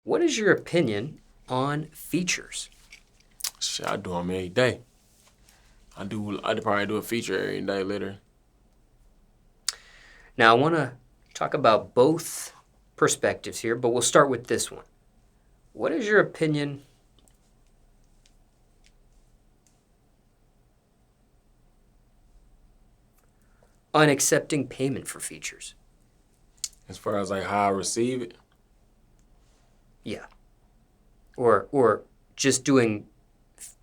What is your opinion on features? Shit, I do them every day. I'd probably do a feature every day later. Now, I want to talk about both perspectives here, but we'll start with this one. What is your opinion on accepting payment for features? As far as like how I receive it? Yeah. Or just doing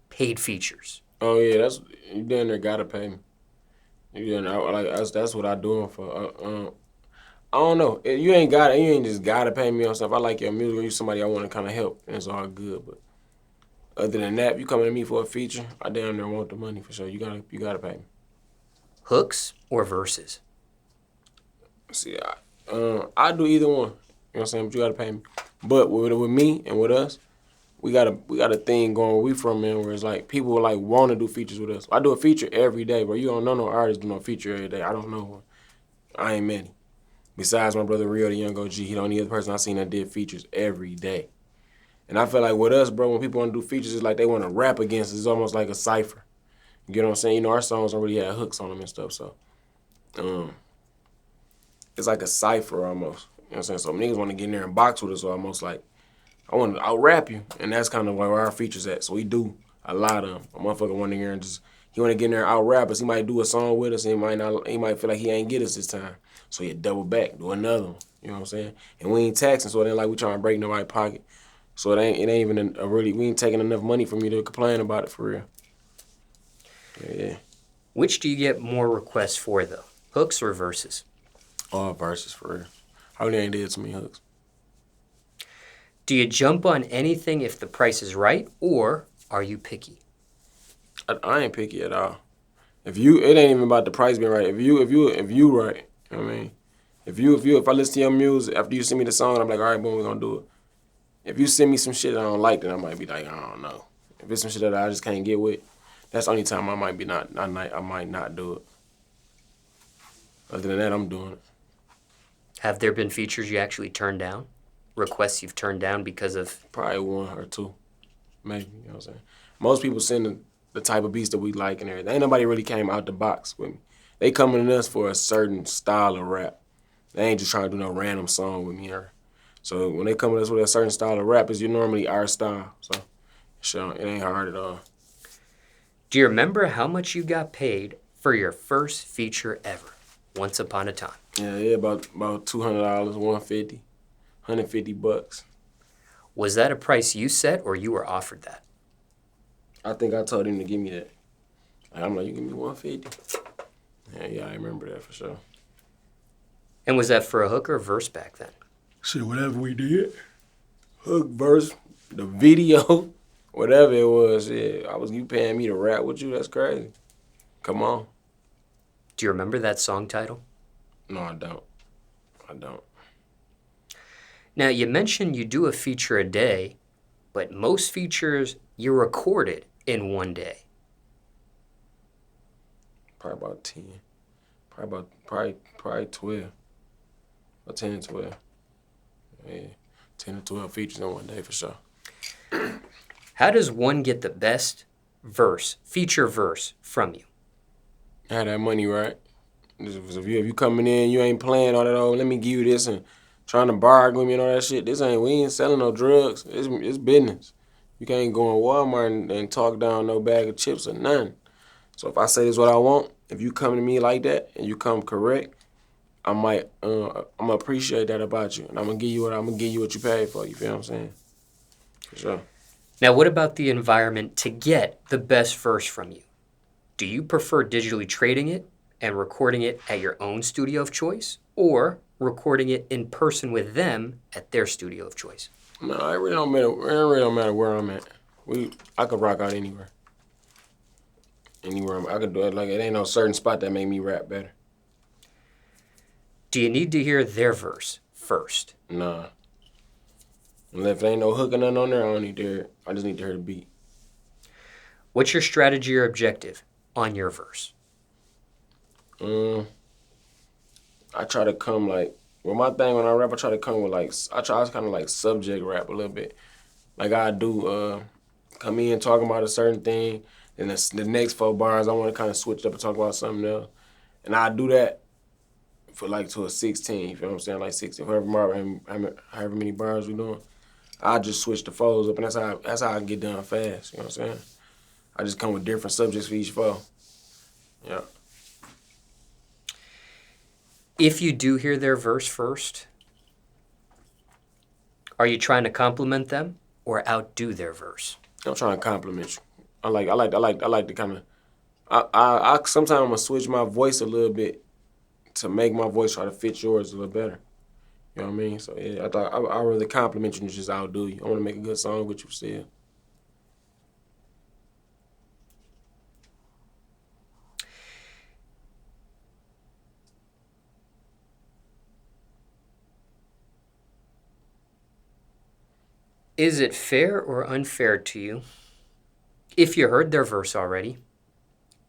paid features. Oh yeah, you down there gotta pay me. You know, that's what I do 'em for. I don't know. You ain't just gotta pay me on stuff. I like your music. Or you somebody I want to kind of help, and it's all good. But other than that, if you coming to me for a feature, I damn near want the money for sure. You gotta pay me. Hooks or verses? See, I do either one. You know what I'm saying? But you gotta pay me. But with me and with us, we got a thing going where we from, man, where it's like people like want to do features with us. I do a feature every day, bro. You don't know no artist do no feature every day. I don't know one. I ain't many. Besides my brother Rio, the young OG, he the only other person I seen that did features every day. And I feel like with us, bro, when people want to do features, it's like they want to rap against us. It's almost like a cipher. You get what I'm saying? You know, our songs don't really have hooks on them and stuff, so it's like a cipher almost. You know what I'm saying? So niggas want to get in there and box with us, so almost like I'll rap you, and that's kind of where our features at. So we do a lot of them. A motherfucker want to get in and he want to get in there and out rap us. He might do a song with us, and he might feel like he ain't get us this time. So he double back, do another one. You know what I'm saying? And we ain't taxing, so it ain't like we trying to break nobody's pocket. So it ain't even we ain't taking enough money from you to complain about it for real. Yeah. Which do you get more requests for, though? Hooks or verses? All verses for real. I really ain't did too many hooks. Do you jump on anything if the price is right, or are you picky? I ain't picky at all. It ain't even about the price being right. If you right, you know what I mean? If I listen to your music after you send me the song, I'm like, all right, boom, we're gonna do it. If you send me some shit that I don't like, then I might be like, I don't know. If it's some shit that I just can't get with, that's the only time I might not do it. Other than that, I'm doing it. Have there been features you actually turned down? Requests you've turned down because of? Probably one or two, maybe. You know what I'm saying? Most people send the type of beats that we like and everything. Ain't nobody really came out the box with me. They coming to us for a certain style of rap. They ain't just trying to do no random song with me. So when they come to us with a certain style of rap, it's normally our style. So sure, it ain't hard at all. Do you remember how much you got paid for your first feature ever? Once upon a time. Yeah, about $200, $150, $150. Was that a price you set or you were offered that? I think I told him to give me that. I'm like, you give me $150? Yeah, I remember that for sure. And was that for a hook or verse back then? Shit, whatever we did. Hook, verse, the video, whatever it was, yeah. You paying me to rap with you? That's crazy. Come on. Do you remember that song title? No, I don't. Now, you mentioned you do a feature a day, but most features you recorded in one day. Probably about 10. Probably 12. About 10 and 12. Yeah, 10 to 12 features in one day for sure. How does one get the best feature verse from you? Have that money right. If you coming in, you ain't playing all that, let me give you this and trying to bargain with me and all that shit. We ain't selling no drugs. It's business. You can't go in Walmart and talk down no bag of chips or nothing. So if I say this is what I want, if you come to me like that and you come correct, I'm gonna appreciate that about you, and I'm gonna give you what you paid for. You feel what I'm saying? For sure. Now, what about the environment to get the best verse from you? Do you prefer digitally trading it and recording it at your own studio of choice, or recording it in person with them at their studio of choice? No, it really don't matter. It really don't matter where I'm at. I could rock out anywhere. I could do it. Like, it ain't no certain spot that make me rap better. Do you need to hear their verse first? Nah. If there ain't no hook or nothing on there, I don't need to hear it. I just need to hear the beat. What's your strategy or objective on your verse? I try to come like Well, my thing when I rap, I try to come with like I try to kind of like subject rap a little bit. Like I do come in talking about a certain thing, and the next 4 bars I want to kind of switch up and talk about something else, and I do that for like to a 16. You feel what I'm saying? Like 16, however many bars we doing. I just switch the flows up, and that's how I get done fast. You know what I'm saying? I just come with different subjects for each flow. Yeah. If you do hear their verse first, are you trying to compliment them or outdo their verse? I'm trying to compliment you. I like to kind of. I sometimes I'm gonna switch my voice a little bit to make my voice try to fit yours a little better. You know what I mean? So yeah, I really compliment you and just outdo you. I want to make a good song with you still. Is it fair or unfair to you if you heard their verse already,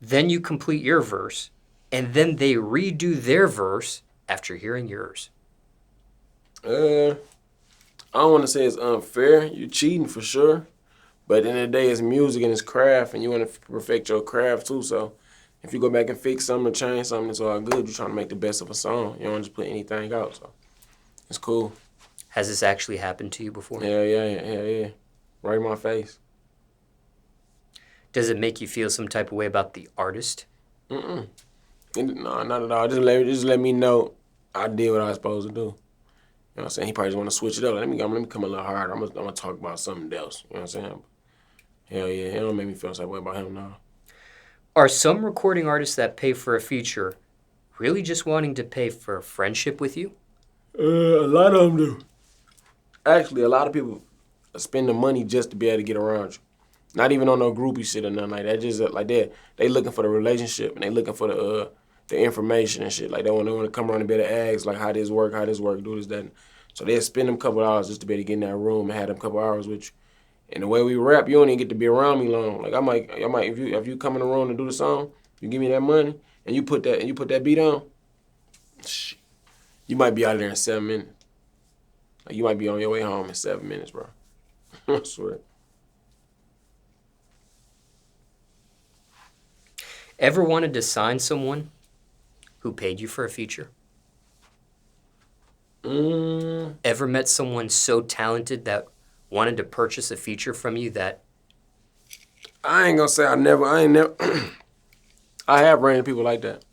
then you complete your verse, and then they redo their verse after hearing yours? I don't want to say it's unfair. You're cheating for sure. But at the end of the day, it's music and it's craft, and you want to perfect your craft too. So if you go back and fix something or change something, it's all good. You're trying to make the best of a song. You don't just put anything out. So it's cool. Has this actually happened to you before? Yeah. Right in my face. Does it make you feel some type of way about the artist? No, not at all. Just let me know I did what I was supposed to do. You know what I'm saying? He probably just want to switch it up. Let me come a little harder. I'm gonna talk about something else. You know what I'm saying? Hell yeah, it don't make me feel that way about him now. Are some recording artists that pay for a feature really just wanting to pay for friendship with you? A lot of them do. Actually, a lot of people spend the money just to be able to get around you. Not even on no groupie shit or nothing like that. Just like that. They looking for the relationship and they looking for the information and shit. Like they want to come around and be able to ask like how this work, do this, that. So they'll spend them couple hours just to be able to get in that room and have them couple hours with you. And the way we rap, you don't even get to be around me long. Like I might if you come in the room to do the song, you give me that money and you put that beat on, shit, you might be out of there in 7 minutes. Like you might be on your way home in 7 minutes, bro. I swear. Ever wanted to sign someone who paid you for a feature? Ever met someone so talented that wanted to purchase a feature from you that... I ain't gonna say I ain't never, I have ran into people like that.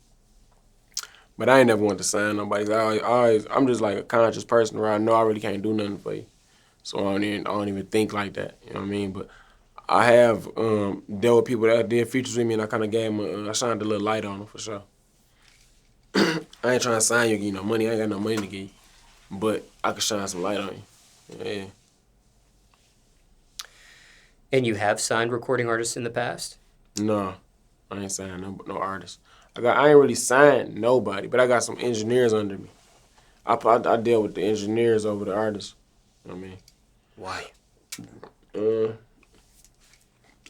But I ain't never wanted to sign nobody. I'm just like a conscious person where I know I really can't do nothing for you. So I don't even think like that, you know what I mean? But I have dealt with people that did features with me and I kind of gave them, I shined a little light on them for sure. I ain't trying to sign you, give you no money. I ain't got no money to give you. But I could shine some light on you. Yeah. And you have signed recording artists in the past? No, I ain't signed no artists. I ain't really signed nobody, but I got some engineers under me. I deal with the engineers over the artists. You know what I mean? Why?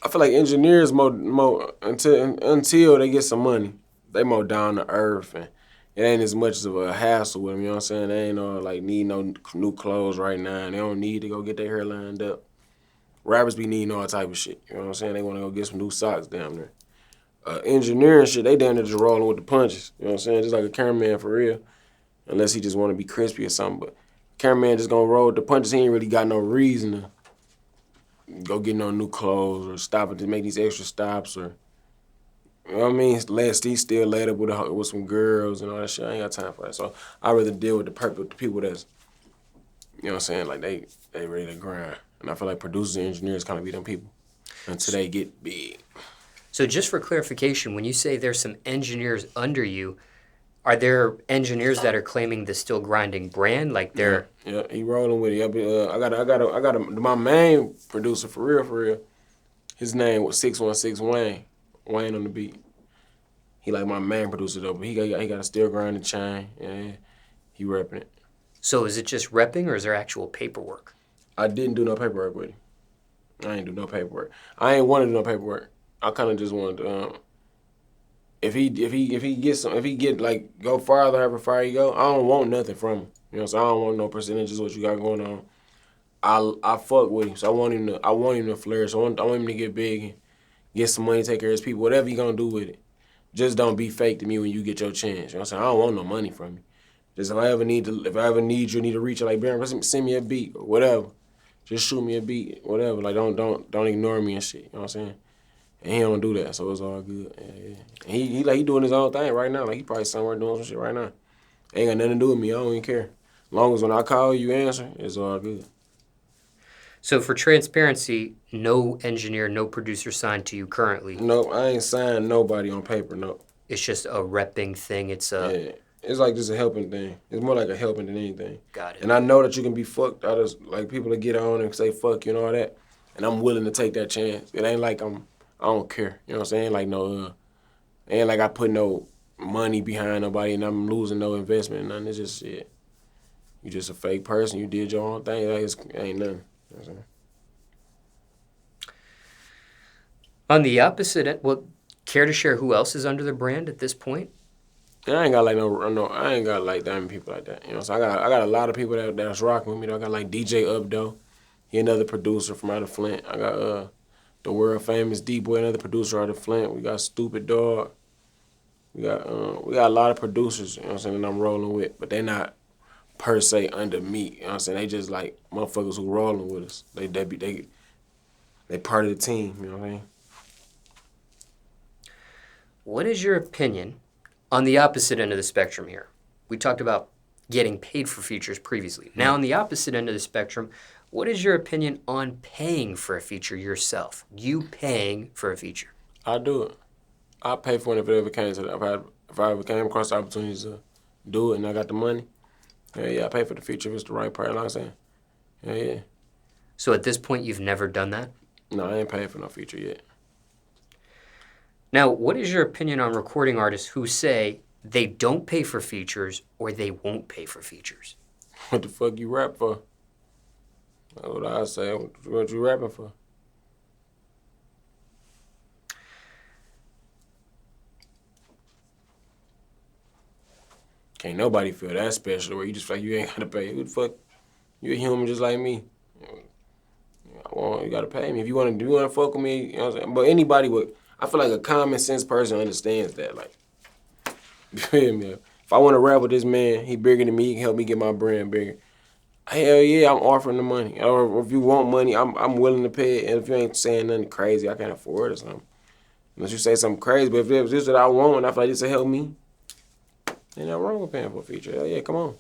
I feel like engineers more until they get some money, they more down to earth and it ain't as much of a hassle with them. You know what I'm saying? They ain't like need no new clothes right now. And they don't need to go get their hair lined up. Rappers be needing all type of shit. You know what I'm saying? They want to go get some new socks down there. Engineering shit, they down there just rolling with the punches. You know what I'm saying? Just like a cameraman for real. Unless he just want to be crispy or something. But cameraman just gonna roll with the punches. He ain't really got no reason to go get no new clothes or stop to make these extra stops or, you know what I mean? He's still laid up with some girls and all that shit. I ain't got time for that. So I rather deal with the people that's, you know what I'm saying? Like they ready to grind. And I feel like producers and engineers kind of be them people until they get big. So just for clarification, when you say there's some engineers under you, are there engineers that are claiming the Still Grinding brand? Like they're... Yeah, he rolling with it. I got my main producer for real. His name was 616 Wayne. Wayne on the beat. He like my main producer though, but he got a Still Grinding chain. Yeah, he repping it. So is it just repping or is there actual paperwork? I didn't do no paperwork with him. I ain't do no paperwork. I ain't want to do no paperwork. I kind of just wanted to, if he get like go farther, however far he go, I don't want nothing from him. You know, so I don't want no percentages what you got going on. I fuck with him, so I want him to flourish. I want him to get big and get some money, take care of his people, whatever you gonna do with it. Just don't be fake to me when you get your chance. You know what I'm saying? I don't want no money from you. Just if I ever need you, need to reach you, like, Baron, send me a beat or whatever. Just shoot me a beat, whatever. Like, don't ignore me and shit. You know what I'm saying? And he don't do that, so it's all good. Yeah. And he doing his own thing right now. Like, he probably somewhere doing some shit right now. Ain't got nothing to do with me. I don't even care. As long as when I call you answer, it's all good. So for transparency, no engineer, no producer signed to you currently. Nope, I ain't signed nobody on paper, nope. It's just a repping thing. Yeah. It's like just a helping thing. It's more like a helping than anything. Got it. And I know that you can be fucked out of, like, people that get on and say fuck you and all that. And I'm willing to take that chance. It ain't like I don't care. You know what I'm saying? Like, no, ain't like I put no money behind nobody and I'm losing no investment and nothing. It's just shit. You just a fake person. You did your own thing. Like, it ain't nothing. You know what I'm saying? On the opposite end, well, care to share who else is under the brand at this point? And I ain't got like I ain't got like that many people like that. You know, so I got a lot of people that's rocking with me. I got like DJ Updo, he another producer from out of Flint. I got the world famous D-Boy, another producer out of Flint. We got Stupid Dog. We got a lot of producers, you know what I'm saying, that I'm rolling with, but they not per se under me. You know what I'm saying? They just like motherfuckers who rolling with us. They part of the team, you know what I mean? What is your opinion on the opposite end of the spectrum here? We talked about getting paid for features previously. Now, on the opposite end of the spectrum, what is your opinion on paying for a feature yourself? You paying for a feature? I do it. I pay for it if it ever came to that. If I ever came across the opportunities to do it and I got the money, yeah, I pay for the feature if it's the right part. You know what I'm saying? Yeah. So at this point, you've never done that? No, I ain't paid for no feature yet. Now, what is your opinion on recording artists who say they don't pay for features or they won't pay for features? What the fuck you rap for? That's what I say. What you rapping for? Can't nobody feel that special where you just feel like you ain't gotta pay. Who the fuck? You a human just like me. You gotta pay me. If you wanna fuck with me, you know what I'm saying? But anybody I feel like a common sense person understands that. Like, you feel me? If I wanna rap with this man, he bigger than me, he can help me get my brand bigger. Hell yeah, I'm offering the money. Or if you want money, I'm willing to pay it. And if you ain't saying nothing crazy, I can't afford it or something. Unless you say something crazy. But if it's this that I want and I feel like this will help me, ain't nothing wrong with paying for a feature. Hell yeah, come on.